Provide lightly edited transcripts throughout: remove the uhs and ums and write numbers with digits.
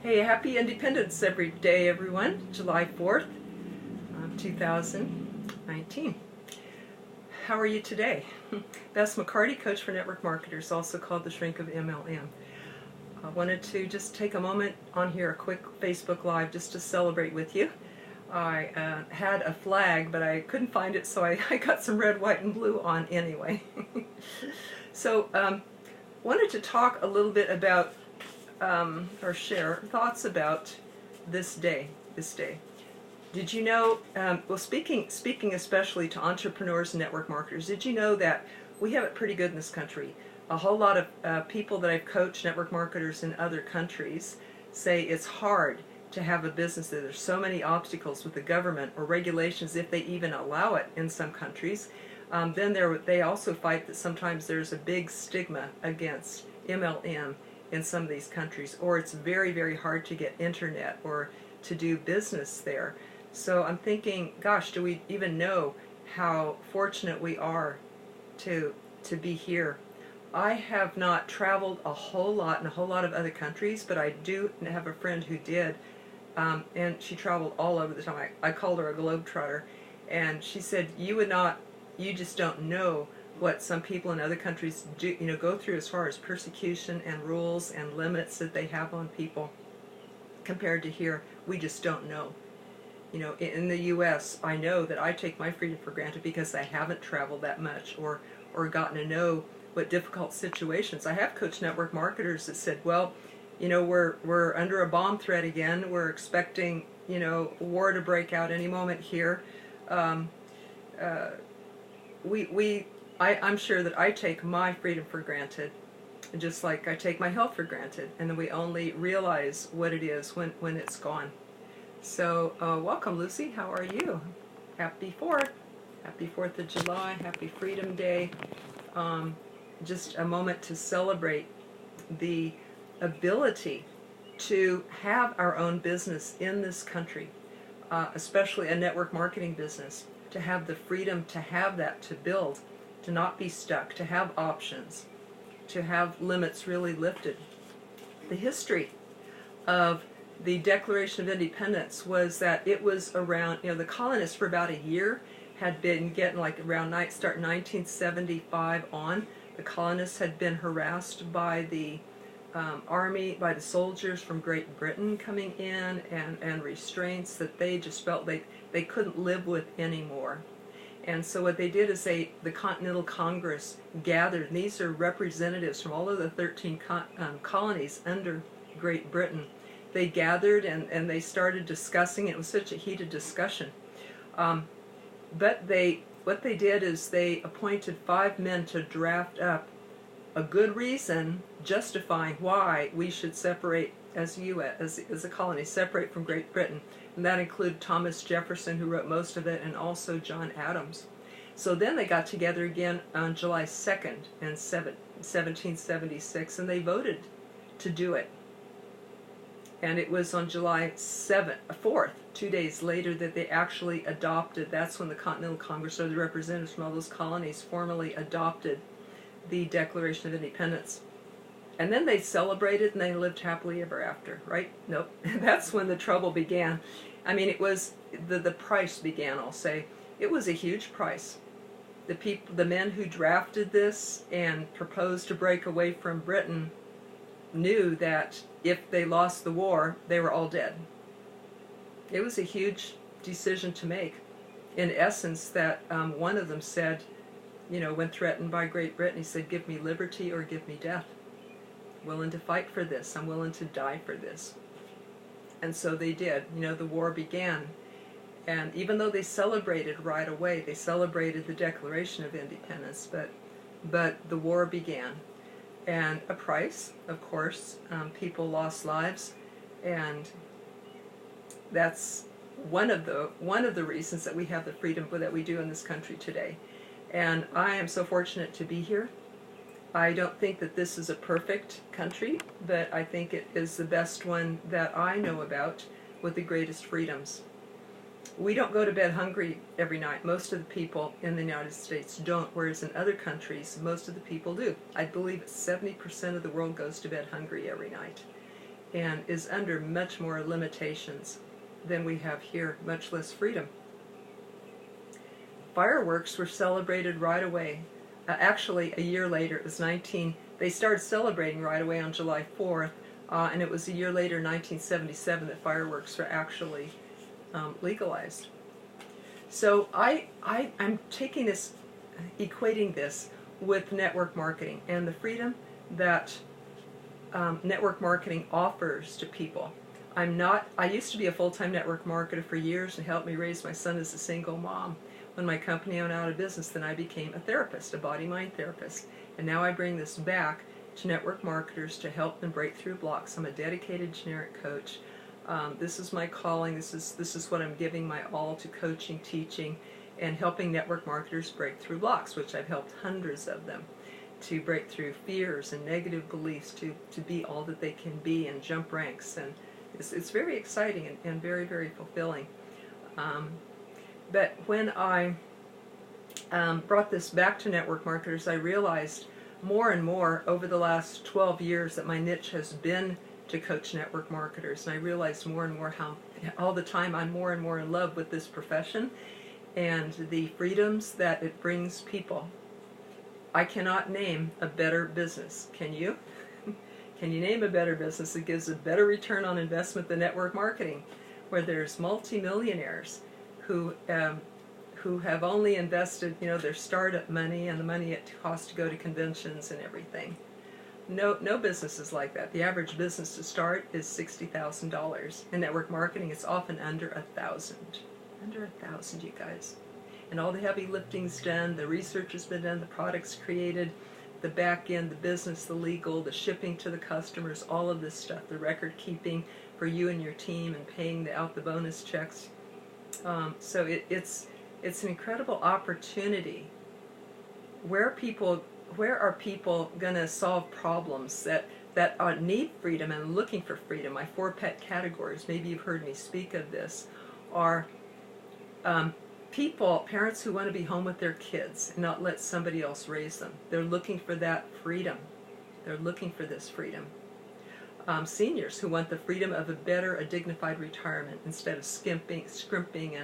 Hey, happy Independence every day, everyone. July 4th, 2019. How are you today? Beth McCarty, coach for network marketers, also called the shrink of MLM. I wanted to just take a moment on here, a quick Facebook Live, just to celebrate with you. I had a flag, but I couldn't find it, so I got some red, white, and blue on anyway. So, wanted to talk a little bit about or share thoughts about this day. Did you know, well, speaking especially to entrepreneurs and network marketers, did you know that we have it pretty good in this country? A whole lot of people that I've coached, network marketers in other countries, say it's hard to have a business. There's so many obstacles with the government or regulations, if they even allow it in some countries. Then they also fight that sometimes there's a big stigma against MLM in some of these countries, or it's very, very hard to get internet or to do business there. So I'm thinking, gosh, do we even know how fortunate we are to be here? I have not traveled a whole lot in a whole lot of other countries, but I do have a friend who did, and she traveled all over the time. I called her a globetrotter, and she said, you just don't know what some people in other countries do, go through as far as persecution and rules and limits that they have on people. Compared to here, we just don't know. In the U.S., I know that I take my freedom for granted because I haven't traveled that much or gotten to know what difficult situations. I have coached network marketers that said, well, we're under a bomb threat again. We're expecting, war to break out any moment here. I'm sure that I take my freedom for granted, just like I take my health for granted, and then we only realize what it is when it's gone. So, welcome, Lucy. How are you? Happy 4th. Happy 4th of July. Happy Freedom Day. Just a moment to celebrate the ability to have our own business in this country, especially a network marketing business, to have the freedom to have that, to build, to not be stuck, to have options, to have limits really lifted. The history of the Declaration of Independence was that it was around, the colonists for about a year had been getting start 1975 on. The colonists had been harassed by the army, by the soldiers from Great Britain coming in, and restraints that they just felt they couldn't live with anymore. And so what they did is the Continental Congress gathered, and these are representatives from all of the 13 colonies under Great Britain. They gathered and they started discussing. It was such a heated discussion. But what they did is they appointed 5 men to draft up a good reason justifying why we should separate as a colony, separate from Great Britain. And that included Thomas Jefferson, who wrote most of it, and also John Adams. So then they got together again on July 2nd in 1776, and they voted to do it. And it was on July 4th, 2 days later, that they actually adopted. That's when the Continental Congress, or the representatives from all those colonies, formally adopted the Declaration of Independence. And then they celebrated and they lived happily ever after, right? Nope. That's when the trouble began. I mean, it was, the price began, I'll say. It was a huge price. The men who drafted this and proposed to break away from Britain knew that if they lost the war, they were all dead. It was a huge decision to make. In essence, that one of them said, when threatened by Great Britain, he said, give me liberty or give me death. Willing to fight for this. I'm willing to die for this. And so they did. The war began. And even though they celebrated right away, they celebrated the Declaration of Independence, but the war began. And a price, of course. People lost lives, and that's one of the reasons that we have the freedom that we do in this country today. And I am so fortunate to be here. I don't think that this is a perfect country, but I think it is the best one that I know about, with the greatest freedoms. We don't go to bed hungry every night. Most of the people in the United States don't, whereas in other countries, most of the people do. I believe 70% of the world goes to bed hungry every night. and is under much more limitations than we have here, much less freedom. Fireworks were celebrated right away. Actually, a year later, it was they started celebrating right away on July 4th, and it was a year later, 1977, that fireworks were actually legalized. So I'm taking this, equating this with network marketing and the freedom that network marketing offers to people. I used to be a full-time network marketer for years and helped me raise my son as a single mom. When my company went out of business, then I became a therapist, a body-mind therapist. And now I bring this back to network marketers to help them break through blocks. I'm a dedicated generic coach. This is my calling. This is what I'm giving my all to: coaching, teaching, and helping network marketers break through blocks, which I've helped hundreds of them to break through fears and negative beliefs, to be all that they can be and jump ranks. And it's very exciting and very, very fulfilling. But when I brought this back to network marketers, I realized more and more over the last 12 years that my niche has been to coach network marketers. And I realized more and more how all the time I'm more and more in love with this profession and the freedoms that it brings people. I cannot name a better business. Can you? Can you name a better business that gives a better return on investment than network marketing, where there's multimillionaires who have only invested, their startup money and the money it costs to go to conventions and everything? No business is like that. The average business to start is $60,000. In network marketing, it's often under $1,000. Under $1,000, you guys. And all the heavy lifting's done, the research has been done, the product's created, the back end, the business, the legal, the shipping to the customers, all of this stuff, the record keeping for you and your team, and paying out the bonus checks. So it's an incredible opportunity. Where are people going to solve problems that need freedom and looking for freedom? My 4 pet categories, maybe you've heard me speak of this, are parents who want to be home with their kids and not let somebody else raise them. They're looking for that freedom. They're looking for this freedom. Seniors who want the freedom of a dignified retirement instead of scrimping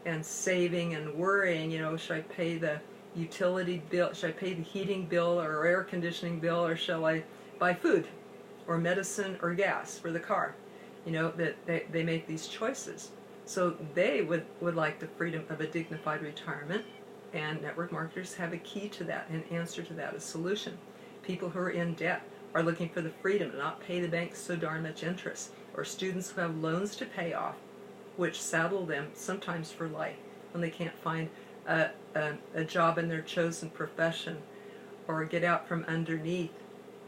and saving and worrying, should I pay the utility bill, should I pay the heating bill or air conditioning bill, or shall I buy food or medicine or gas for the car? That they make these choices. So they would like the freedom of a dignified retirement, and network marketers have a key to that, an answer to that, a solution. People who are in debt are looking for the freedom to not pay the banks so darn much interest, or students who have loans to pay off, which saddle them sometimes for life when they can't find a job in their chosen profession or get out from underneath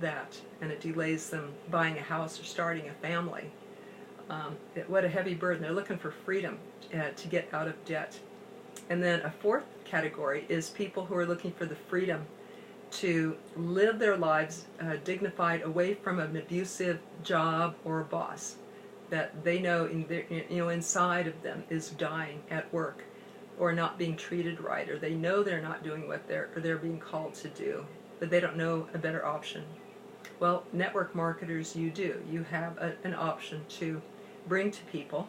that, and it delays them buying a house or starting a family. What a heavy burden. They're looking for freedom to get out of debt. And then a 4th category is people who are looking for the freedom to live their lives dignified, away from an abusive job or boss that they know inside of them is dying at work, or not being treated right, or they know they're not doing what they're being called to do, but they don't know a better option. Well, network marketers, you do. You have an option to bring to people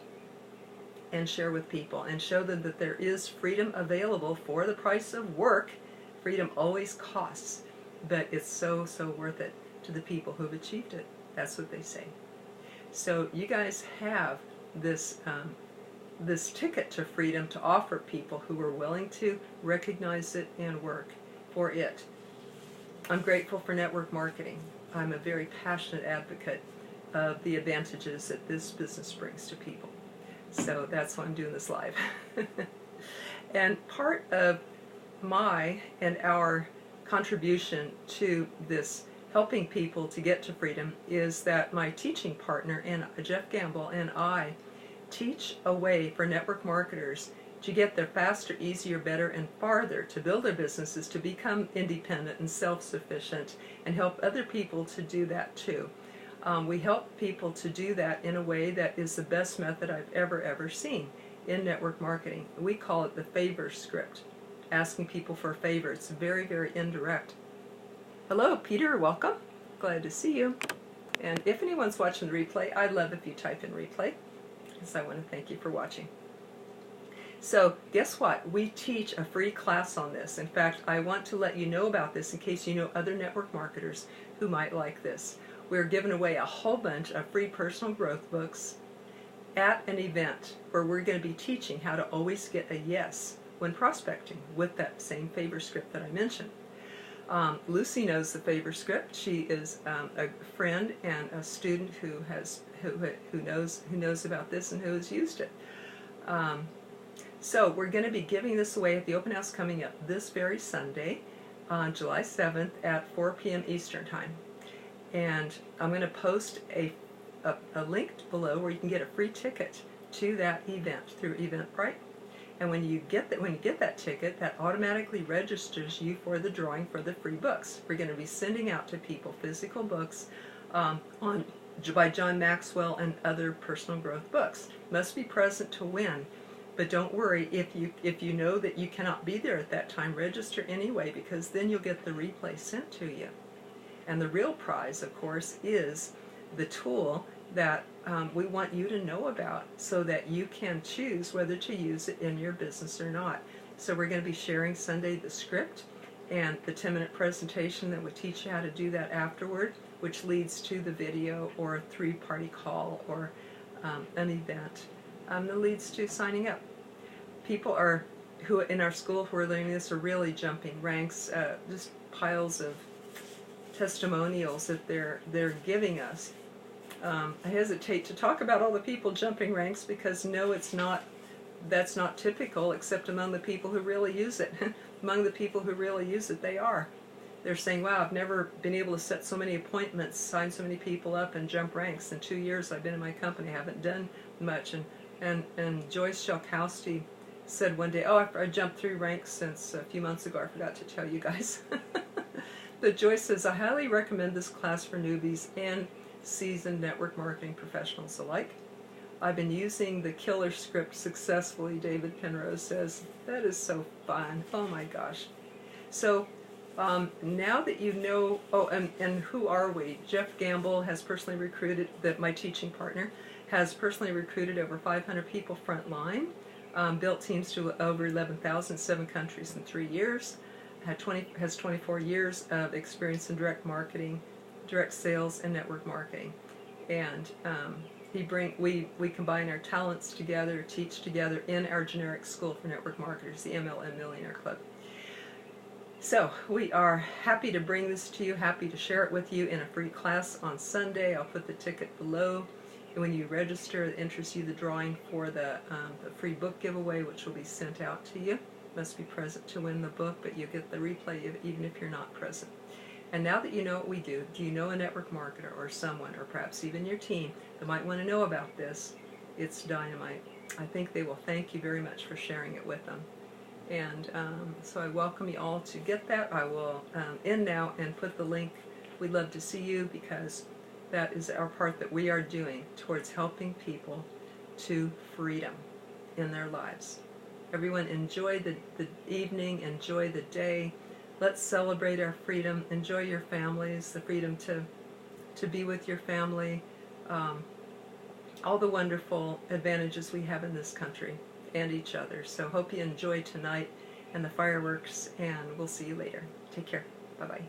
and share with people and show them that there is freedom available for the price of work. Freedom always costs, but it's so, so worth it to the people who've achieved it. That's what they say. So you guys have this ticket to freedom to offer people who are willing to recognize it and work for it. I'm grateful for network marketing. I'm a very passionate advocate of the advantages that this business brings to people. So that's why I'm doing this live. And part of my and our contribution to this helping people to get to freedom is that my teaching partner, Jeff Gamble, and I teach a way for network marketers to get there faster, easier, better, and farther, to build their businesses, to become independent and self-sufficient, and help other people to do that too. We help people to do that in a way that is the best method I've ever seen in network marketing. We call it the favor script, asking people for a favor. It's very, very indirect. Hello, Peter. Welcome. Glad to see you. And if anyone's watching the replay, I'd love if you type in replay, because I want to thank you for watching. So guess what? We teach a free class on this. In fact, I want to let you know about this in case you know other network marketers who might like this. We're giving away a whole bunch of free personal growth books at an event where we're going to be teaching how to always get a yes when prospecting with that same favor script that I mentioned. Lucy knows the favor script. She is a friend and a student who knows about this and who has used it. So we're going to be giving this away at the open house coming up this very Sunday, on July 7th at 4 p.m. Eastern Time. And I'm going to post a link below where you can get a free ticket to that event through Eventbrite. And when you get that ticket, that automatically registers you for the drawing for the free books. We're going to be sending out to people physical books by John Maxwell and other personal growth books. Must be present to win. But don't worry, if you know that you cannot be there at that time, register anyway, because then you'll get the replay sent to you. And the real prize, of course, is the tool that we want you to know about so that you can choose whether to use it in your business or not. So we're going to be sharing Sunday the script and the 10-minute presentation that will teach you how to do that afterward, which leads to the video or a 3-party call or an event that leads to signing up. People who in our school who are learning this are really jumping ranks, just piles of testimonials that they're giving us. I hesitate to talk about all the people jumping ranks because no, that's not typical except among the people who really use it. Among the people who really use it, they're saying, wow, I've never been able to set so many appointments, sign so many people up, and jump ranks. In 2 years I've been in my company, I haven't done much. And Joyce Shalkowski said one day, oh, I jumped 3 ranks since a few months ago. I forgot to tell you guys. But Joyce says, I highly recommend this class for newbies and seasoned network marketing professionals alike. I've been using the killer script successfully, David Penrose says. That is so fun. Oh my gosh. So now that you know, and who are we? Jeff Gamble has personally recruited, my teaching partner, has personally recruited over 500 people frontline, built teams to over 11,000 in 7 countries in 3 years, has 24 years of experience in direct marketing, direct sales, and network marketing. And we combine our talents together, teach together in our generic school for network marketers, the MLM Millionaire Club. So we are happy to bring this to you, happy to share it with you in a free class on Sunday. I'll put the ticket below. And when you register, it enters you the drawing for the free book giveaway, which will be sent out to you. Must be present to win the book, but you get the replay even if you're not present. And now that you know what we do you know a network marketer or someone, or perhaps even your team, that might want to know about this? It's dynamite. I think they will thank you very much for sharing it with them. And so I welcome you all to get that. I will end now and put the link. We'd love to see you because that is our part that we are doing towards helping people to freedom in their lives. Everyone enjoy the evening, enjoy the day. Let's celebrate our freedom. Enjoy your families, the freedom to be with your family, all the wonderful advantages we have in this country and each other. So hope you enjoy tonight and the fireworks, and we'll see you later. Take care. Bye-bye.